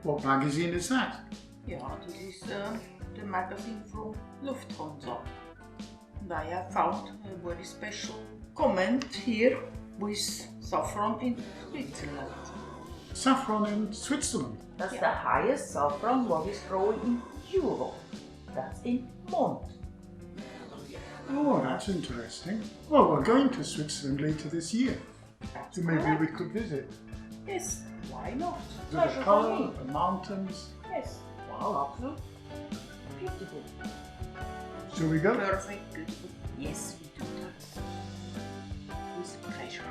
What magazine is that? Ja, this is the magazine from Lufthansa. And I have found a very special comment here with saffron in Switzerland. Saffron in Switzerland? That's the highest saffron what is growing in Europe. That's in Mund. Oh, that's interesting. Well, we're going to Switzerland later this year. So maybe we could visit. Yes, why not? The colour, the mountains. Yes, wow, absolutely. Beautiful. Shall we go? Perfect, good. Yes, we do that. With pleasure.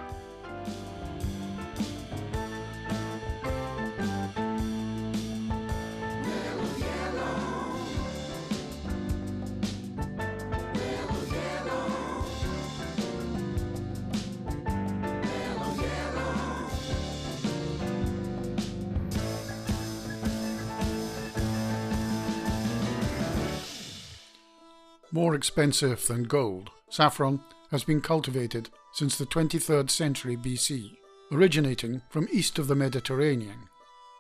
More expensive than gold, saffron has been cultivated since the 23rd century BC, originating from east of the Mediterranean.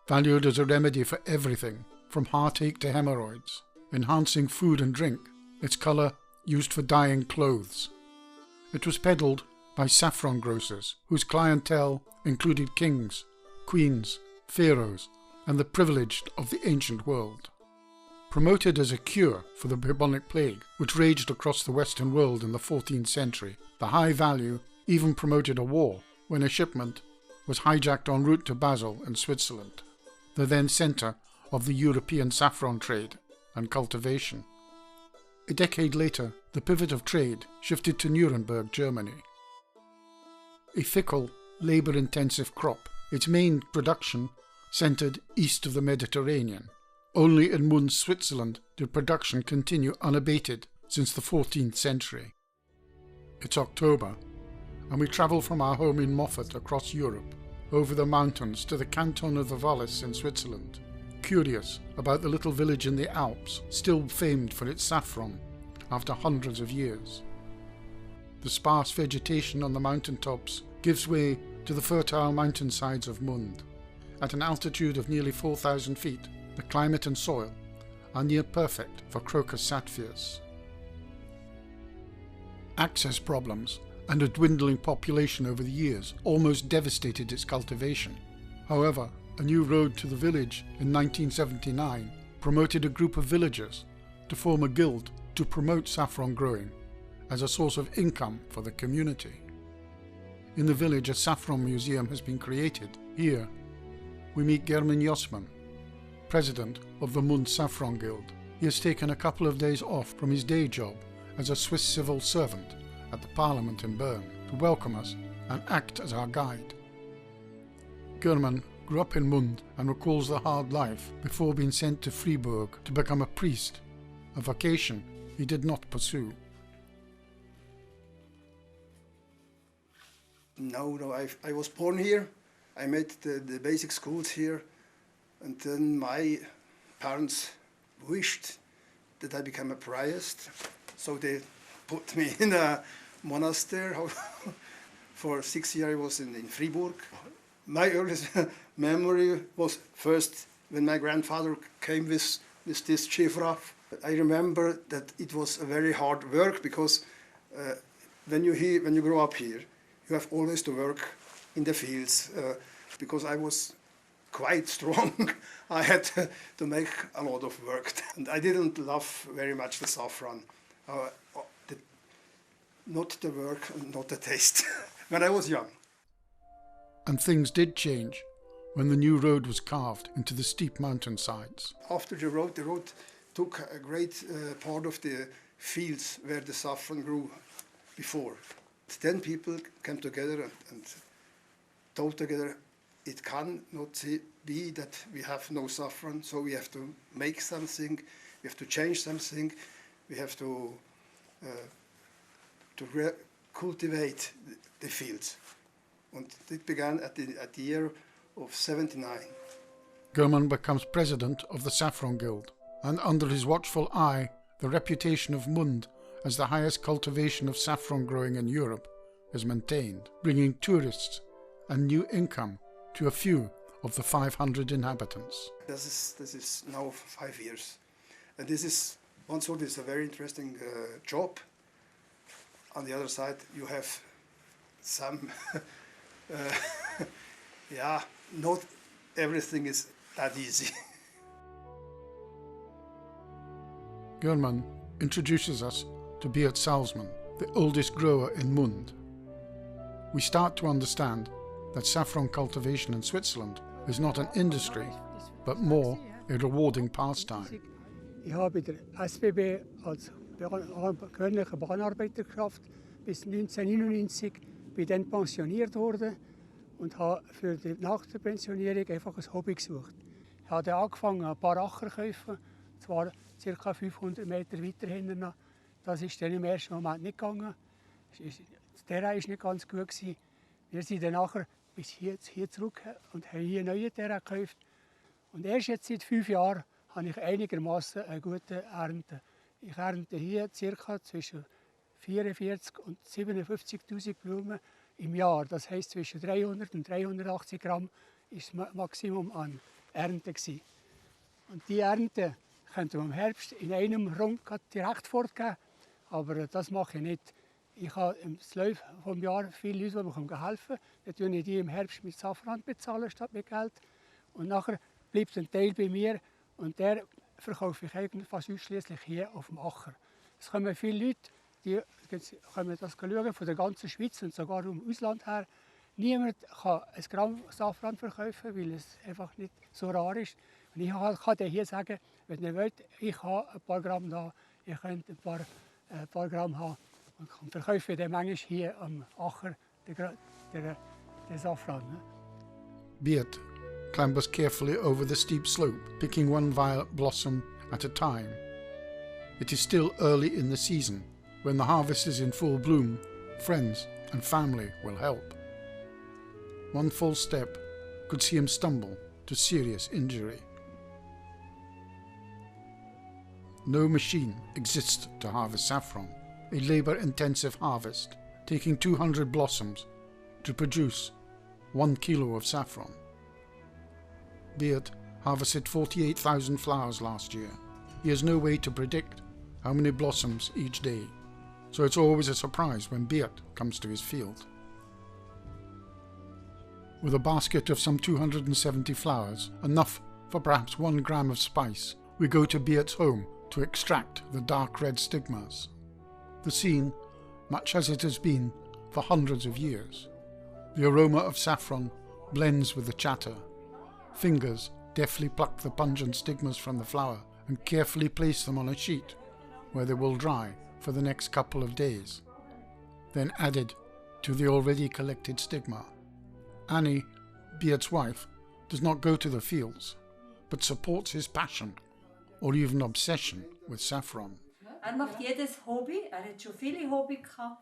Valued as a remedy for everything, from heartache to hemorrhoids, enhancing food and drink, its colour used for dyeing clothes. It was peddled by saffron grocers, whose clientele included kings, queens, pharaohs, and the privileged of the ancient world. Promoted as a cure for the bubonic plague, which raged across the Western world in the 14th century, the high value even promoted a war when a shipment was hijacked en route to Basel in Switzerland, the then centre of the European saffron trade and cultivation. A decade later, the pivot of trade shifted to Nuremberg, Germany. A fickle, labour-intensive crop, its main production centred east of the Mediterranean. Only in Mund, Switzerland, did production continue unabated since the 14th century. It's October, and we travel from our home in Moffat across Europe, over the mountains to the canton of the Valais in Switzerland, curious about the little village in the Alps, still famed for its saffron after hundreds of years. The sparse vegetation on the mountaintops gives way to the fertile mountainsides of Mund. At an altitude of nearly 4,000 feet, the climate and soil are near perfect for crocus sapphires. Access problems and a dwindling population over the years almost devastated its cultivation. However, a new road to the village in 1979 promoted a group of villagers to form a guild to promote saffron growing as a source of income for the community. In the village, a saffron museum has been created. Here, we meet German Jossmann, president of the Mund Saffron Guild. He has taken a couple of days off from his day job as a Swiss civil servant at the Parliament in Bern to welcome us and act as our guide. German grew up in Mund and recalls the hard life before being sent to Fribourg to become a priest, a vocation he did not pursue. No, I was born here. I made the basic schools here. And then my parents wished that I become a priest, so they put me in a monastery. For 6 years I was in Fribourg. My earliest memory was first when my grandfather came with this chifraf. I remember that it was a very hard work because when you grow up here, you have always to work in the fields because I was quite strong. I had to make a lot of work. And I didn't love very much the saffron. Not the work, not the taste, when I was young. And things did change when the new road was carved into the steep mountainsides. After the road took a great part of the fields where the saffron grew before. Then people came together and told together, it cannot be that we have no saffron, so we have to make something, we have to change something, we have to cultivate the fields. And it began at the year of 79. German becomes president of the Saffron Guild, and under his watchful eye, the reputation of Mund as the highest cultivation of saffron growing in Europe is maintained, bringing tourists and new income to a few of the 500 inhabitants. This is now 5 years. And this is, one sort is a very interesting job. On the other side, you have some, yeah, not everything is that easy. German introduces us to Beat Salzman, the oldest grower in Mund. We start to understand that saffron cultivation in Switzerland is not an industry, but more a rewarding pastime. Ich habe bei der SBB als gewöhnlicher Bahnarbeiter geschafft bis 1999, bin dann pensioniert worden und habe nach der Pensionierung einfach ein Hobby gesucht. Ich habe dann angefangen, ein paar Acker zu kaufen, zwar ca. 500 Meter weiter hinten. Das ist dann im ersten Moment nicht gegangen. Das Terrain war nicht ganz gut. Wir sind dann nachher bis hier zurück und haben hier neue Terrain gekauft. Und erst jetzt seit 5 Jahren habe ich einigermaßen eine gute Ernte. Ich ernte hier ca. zwischen 44.000 und 57.000 Blumen im Jahr. Das heisst, zwischen 300 und 380 Gramm ist das Maximum an Ernte gewesen. Und die Ernte könnte man im Herbst in einem Rund direkt fortgeben, aber das mache ich nicht. Ich habe im Laufe des Jahres viele Leute, die mir helfen können. Dann bezahle ich die im Herbst mit Saffron bezahlen statt mit Geld. Und nachher bleibt ein Teil bei mir und der verkaufe ich eigentlich fast ausschließlich hier auf dem Acker. Es kommen viele Leute, die können das schauen, von der ganzen Schweiz und sogar vom Ausland her. Niemand kann ein Gramm Saffron verkaufen, weil es einfach nicht so rar ist. Und ich kann dir hier sagen, wenn ihr wollt, ich habe ein paar Gramm da, ihr könnt ein paar Gramm haben. Und verkaufe dann manchmal hier am Acker den Saffron. Beat clambers carefully over the steep slope, picking one violet blossom at a time. It is still early in the season. When the harvest is in full bloom, friends and family will help. One false step could see him stumble to serious injury. No machine exists to harvest saffron, a labour-intensive harvest, taking 200 blossoms to produce 1 kilo of saffron. Beat harvested 48,000 flowers last year. He has no way to predict how many blossoms each day, so it's always a surprise when Beat comes to his field. With a basket of some 270 flowers, enough for perhaps 1 gram of spice, we go to Beat's home to extract the dark red stigmas. The scene, much as it has been for hundreds of years. The aroma of saffron blends with the chatter. Fingers deftly pluck the pungent stigmas from the flower and carefully place them on a sheet where they will dry for the next couple of days, then added to the already collected stigma. Annie, Beat's wife, does not go to the fields, but supports his passion or even obsession with saffron. Macht jedes Hobby, hat schon viele Hobby gehabt,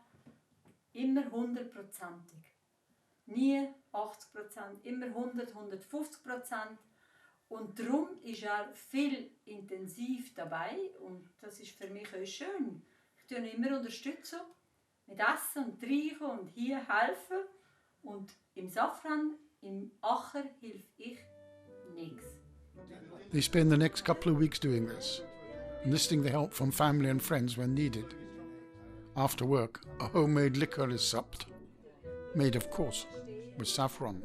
immer 100%ig. Nie 80%, immer 100, 150%. Und darum ist viel intensiv dabei und das ist für mich auch schön. Ich tue ihn immer unterstützen, mit Essen und Trinken und hier helfen. Und im Saffron, im Acker, hilf ich nichts. They spend the next couple of weeks doing this, enlisting the help from family and friends when needed. After work, a homemade liquor is supped, made of course with saffron.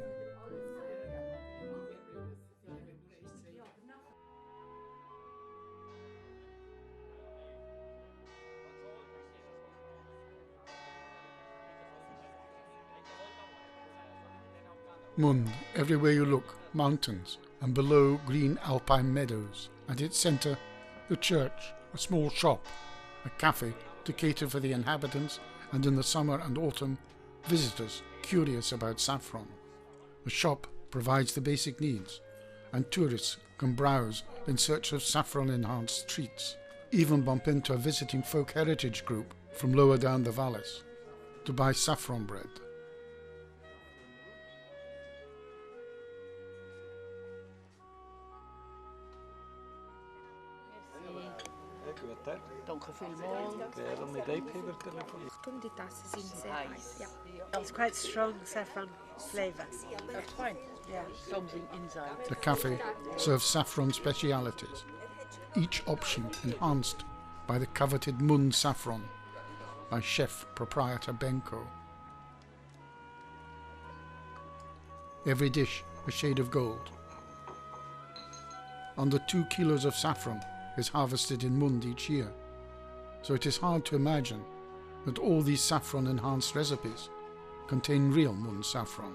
Mund, everywhere you look, mountains, and below green alpine meadows. At its centre, the church, a small shop, a cafe to cater for the inhabitants, and in the summer and autumn, visitors curious about saffron. The shop provides the basic needs, and tourists can browse in search of saffron-enhanced treats, even bump into a visiting folk heritage group from lower down the Valais to buy saffron bread. Danke vielmals. Gerne mit Eibheber telefonieren. Die Tassen sind sehr heiß. Yeah. It's quite strong saffron. flavor. That's fine. Yeah, something inside. The cafe serves saffron specialities, each option enhanced by the coveted Mund saffron by chef proprietor Benko. Every dish a shade of gold. Under 2 kilos of saffron is harvested in Mund each year, so it is hard to imagine that all these saffron-enhanced recipes contain real Mund saffron.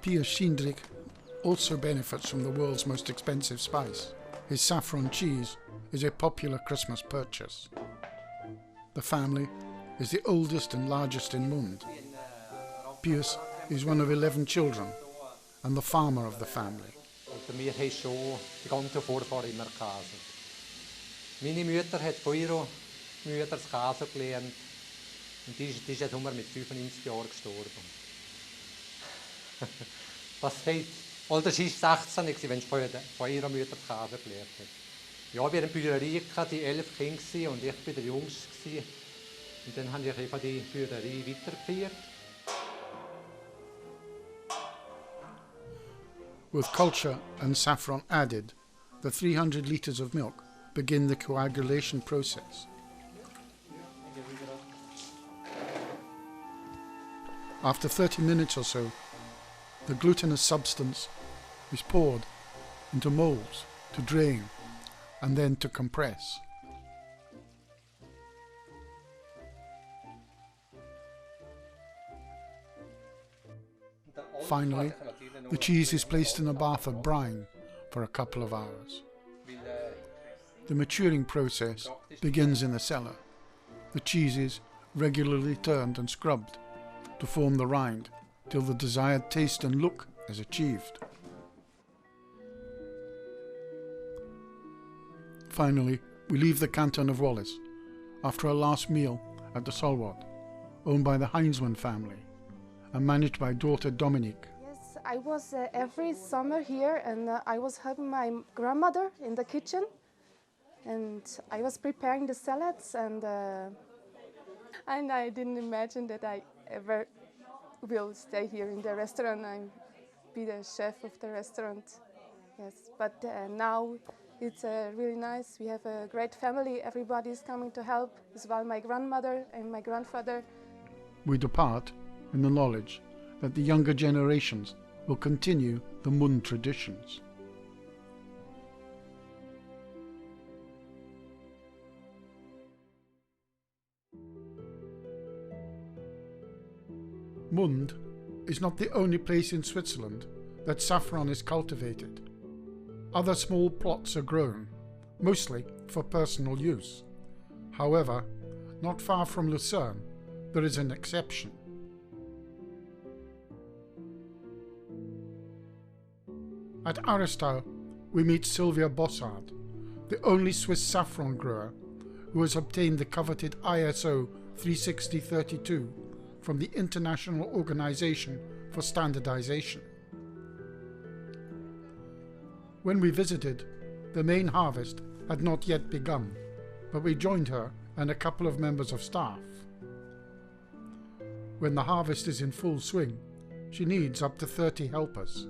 Piers Schiendrich also benefits from the world's most expensive spice. His saffron cheese is a popular Christmas purchase. The family is the oldest and largest in Mund. Piers is one of 11 children and the farmer of the family. Wir haben schon die ganzen Vorfahren immer Käse. Meine Mutter hat von ihrer Mutter das Käse gelernt und die ist jetzt mit 95 Jahren gestorben. Das heißt, oder sie war 16, wenn sie von ihrer Mutter das Käse gelernt hat. Ja, wir hatten eine Bäuerei, die 11 Kinder und ich war der Jüngste. Und dann habe ich eben die Bäuerei weitergeführt. With culture and saffron added, the 300 litres of milk begin the coagulation process. After 30 minutes or so, the glutinous substance is poured into moulds to drain and then to compress. Finally, the cheese is placed in a bath of brine for a couple of hours. The maturing process begins in the cellar. The cheese is regularly turned and scrubbed to form the rind till the desired taste and look is achieved. Finally, we leave the canton of Valais after a last meal at the Solwad, owned by the Heinzmann family and managed by daughter Dominique. Yes, I was every summer here, and I was helping my grandmother in the kitchen, and I was preparing the salads, and I didn't imagine that I ever will stay here in the restaurant and be the chef of the restaurant. Yes, but now it's really nice. We have a great family. Everybody is coming to help, as well my grandmother and my grandfather. We depart in the knowledge that the younger generations will continue the Mund traditions. Mund is not the only place in Switzerland that saffron is cultivated. Other small plots are grown, mostly for personal use. However, not far from Lucerne, there is an exception. At Aristal, we meet Sylvia Bossard, the only Swiss saffron grower who has obtained the coveted ISO 36032 from the International Organization for Standardization. When we visited, the main harvest had not yet begun, but we joined her and a couple of members of staff. When the harvest is in full swing, she needs up to 30 helpers.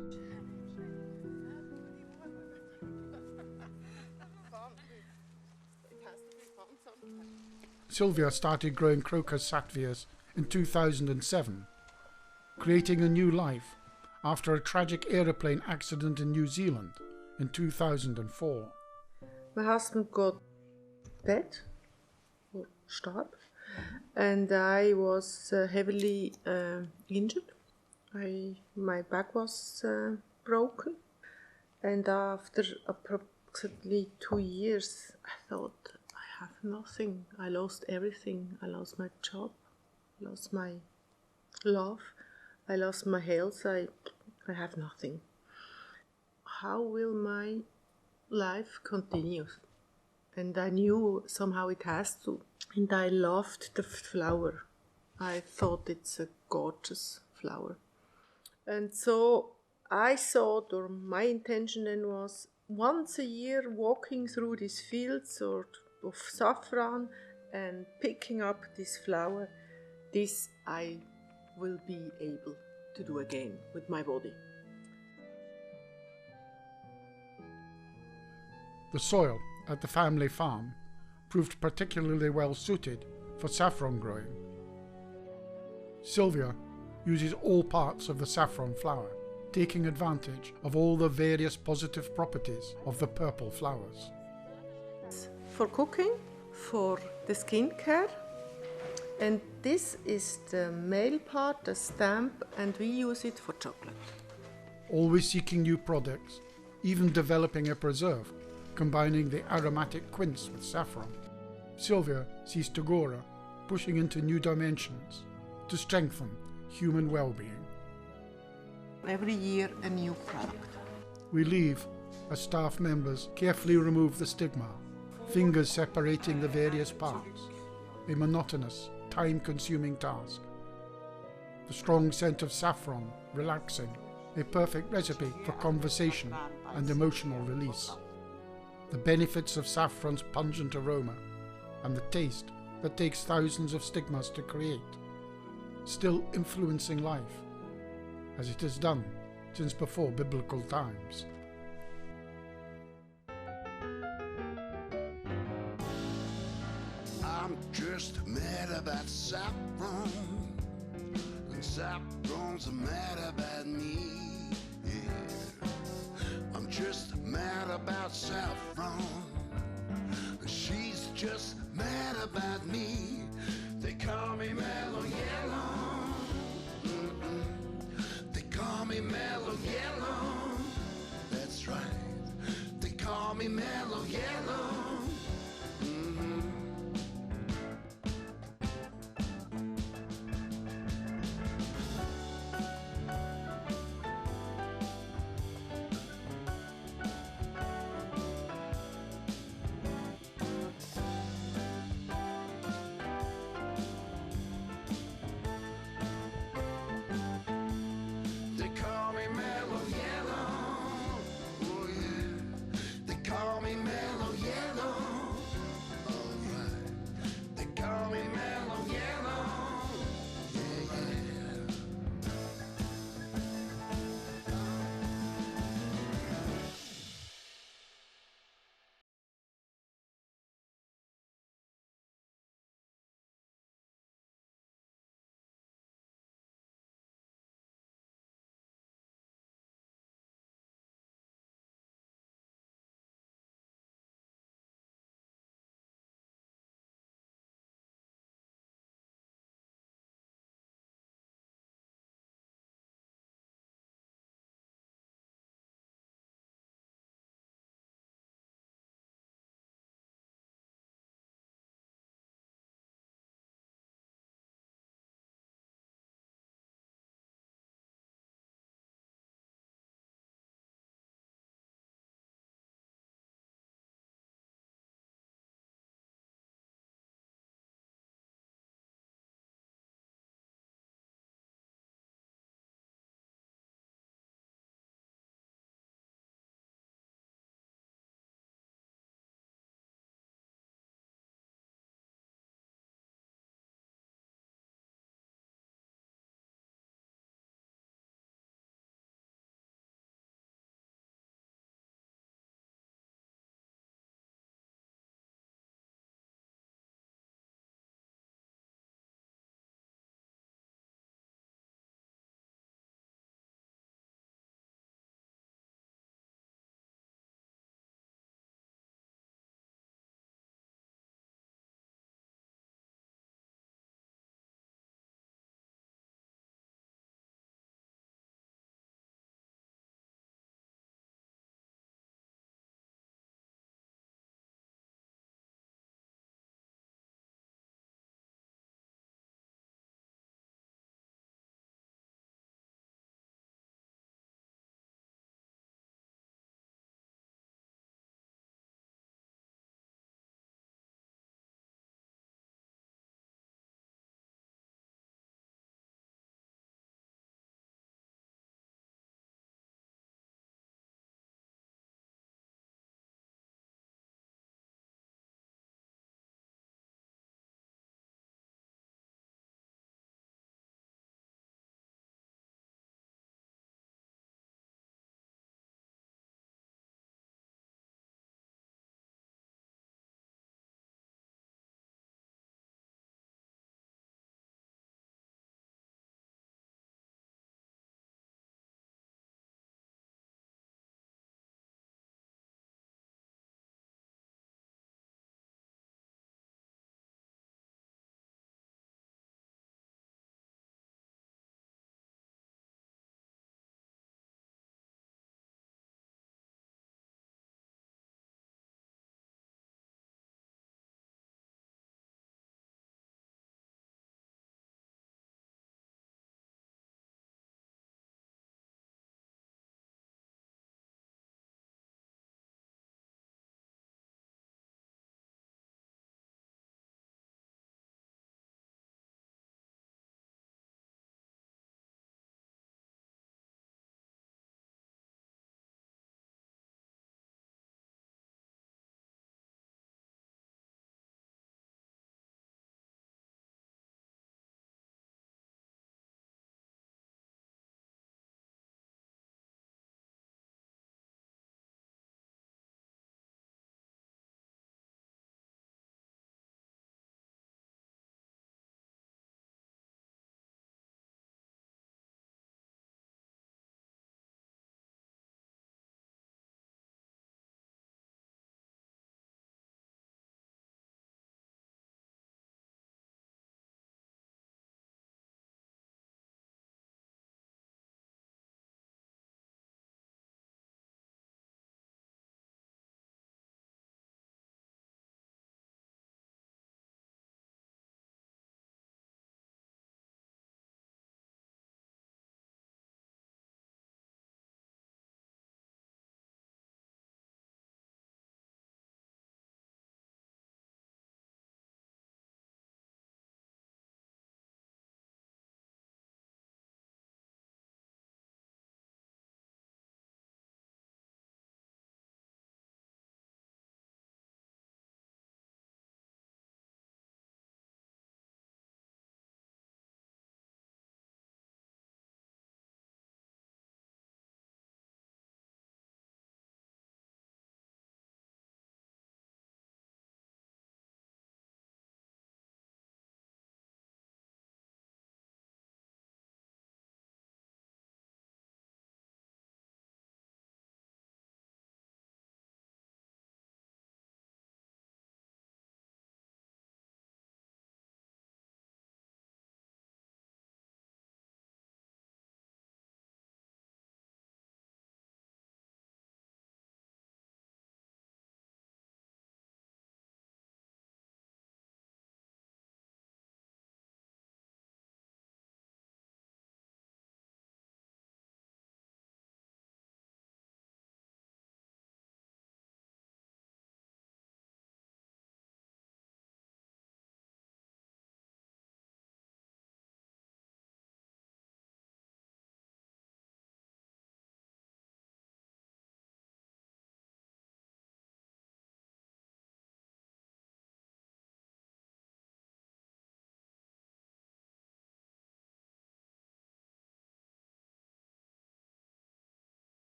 Sylvia started growing crocus sattvias in 2007, creating a new life after a tragic aeroplane accident in New Zealand in 2004. My husband got dead, or starved, and I was heavily injured. My back was broken, and after approximately 2 years, I thought, I have nothing. I lost everything. I lost my job, I lost my love, I lost my health. I have nothing. How will my life continue? And I knew somehow it has to. And I loved the flower. I thought it's a gorgeous flower. And so I thought, or my intention then was, once a year walking through these fields or of saffron and picking up this flower, this I will be able to do again with my body. The soil at the family farm proved particularly well suited for saffron growing. Sylvia uses all parts of the saffron flower, taking advantage of all the various positive properties of the purple flowers. For cooking, for the skincare, and this is the male part, the stamp, and we use it for chocolate. Always seeking new products, even developing a preserve, combining the aromatic quince with saffron. Sylvia sees Tagora pushing into new dimensions to strengthen human well-being. Every year a new product. We leave as staff members carefully remove the stigma, fingers separating the various parts, a monotonous, time-consuming task. The strong scent of saffron, relaxing, a perfect recipe for conversation and emotional release. The benefits of saffron's pungent aroma and the taste that takes thousands of stigmas to create, still influencing life, as it has done since before biblical times. I'm just mad about saffron, and saffron's mad about me. Yeah. I'm just mad about saffron, she's just mad about me. They call me Mellow Yellow. They call me Mellow Yellow. That's right. They call me Mellow Yellow.